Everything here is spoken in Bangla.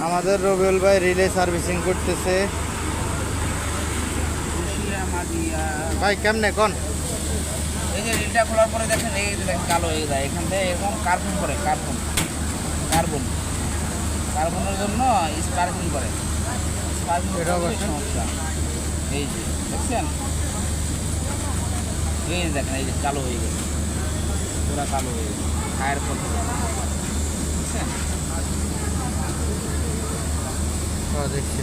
আমাদের রবিউল ভাই রিলে সার্ভিসিং করতেছে। ভাই কেমনে কোন? এই যে রিলটা খোলার পরে দেখেন এই যে দেখেন কালো হয়ে যায়, এখান থেকে এরকম কার্বন করে, কার্বন কার্বন কার্বনের জন্য স্পার্কিং করে, স্পার্কিং সমস্যা। এই যে দেখছেন, এই যে দেখেন এই যে কালো হয়ে গেছে, পুরা কালো হয়ে গেছে টায়ার পর বুঝছেন। দেখছি